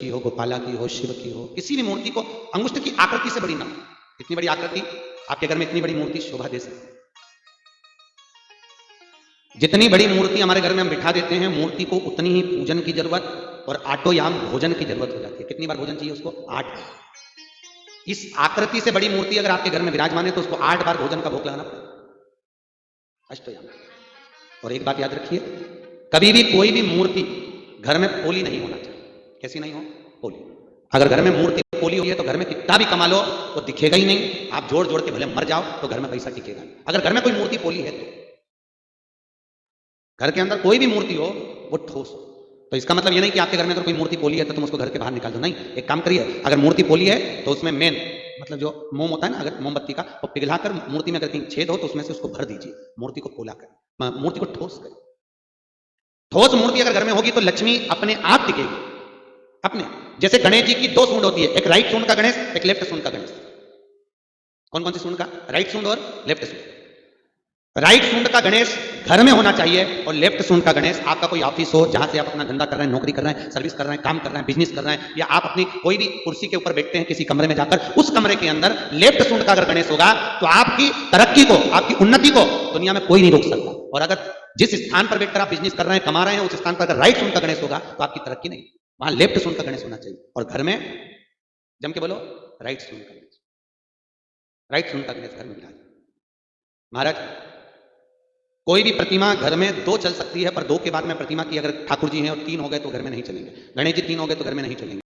की हो, गोपाला की हो, शिव की हो, किसी भी मूर्ति को अंगुष्ठ की आकृति से बड़ी ना हो। इतनी बड़ी आकृति आपके घर में इतनी बड़ी मूर्ति शोभा दे सकती है। जितनी बड़ी मूर्ति हमारे घर में हम बिठा देते हैं, मूर्ति को उतनी ही पूजन की जरूरत और आटोयाम भोजन की जरूरत हो जाती है। कितनी बार भोजन चाहिए उसको? 8 बार। इस आकृति से बड़ी मूर्ति अगर आपके घर में विराजमान है तो उसको 8 बार भोजन का भोग लगाना पड़ेगा, अष्टयाम। और एक बात याद रखिए, कभी भी कोई भी मूर्ति घर में पोली नहीं होना चाहिए। कैसी नहीं हो? पोली। अगर घर में मूर्ति पोली हुई है तो घर में कितना भी कमा लो तो दिखेगा ही नहीं। आप जोड़ जोड़ के भले मर जाओ तो घर में पैसा टिकेगा नहीं। अगर घर में कोई मूर्ति पोली है तो घर के अंदर कोई भी मूर्ति हो वो ठोस हो। तो इसका मतलब ये नहीं कि आपके घर में अगर कोई मूर्ति पोली है तो तुम उसको घर के बाहर निकाल दो। नहीं, एक काम करिए, अगर मूर्ति पोली है तो उसमें मेन मतलब जो मोम होता है ना, अगर मोमबत्ती का, वो पिघलाकर मूर्ति में अगर कहीं छेद हो तो उसमें से उसको भर दीजिए। मूर्ति को पोला कर, मूर्ति को ठोस कर। ठोस मूर्ति अगर घर में होगी तो लक्ष्मी अपने आप टिकेगी अपने। जैसे गणेश जी की 2 सूंड होती है, एक राइट सूंड का गणेश, एक लेफ्ट सूंड का गणेश। कौन कौन सी सूंड का? राइट सूंड और लेफ्ट सूंड। राइट सूंड का गणेश घर में होना चाहिए और लेफ्ट सूंड का गणेश आपका कोई ऑफिस हो जहां से आप अपना धंधा कर रहे हैं, नौकरी कर रहे हैं, सर्विस कर रहे हैं, काम कर रहे हैं, बिजनेस कर रहे हैं, या आप अपनी कोई भी कुर्सी के ऊपर बैठते हैं किसी कमरे में जाकर, उस कमरे के अंदर लेफ्ट सूंड का अगर गणेश होगा तो आपकी तरक्की को, आपकी उन्नति को दुनिया में कोई नहीं रोक सकता। और अगर जिस स्थान पर बैठकर आप बिजनेस कर रहे हैं, कमा रहे हैं, उस स्थान पर अगर राइट सूंड का गणेश होगा तो आपकी तरक्की नहीं, वहां लेफ्ट सूंड का गणेश होना चाहिए। और घर में जम के बोलो, राइट सूंड का गणेश, राइट सूंड का गणेश घर में बिराज। महाराज, कोई भी प्रतिमा घर में 2 चल सकती है, पर 2 के बाद में प्रतिमा की अगर ठाकुर जी हैं और 3 हो गए तो घर में नहीं चलेंगे। गणेश जी 3 हो गए तो घर में नहीं चलेंगे।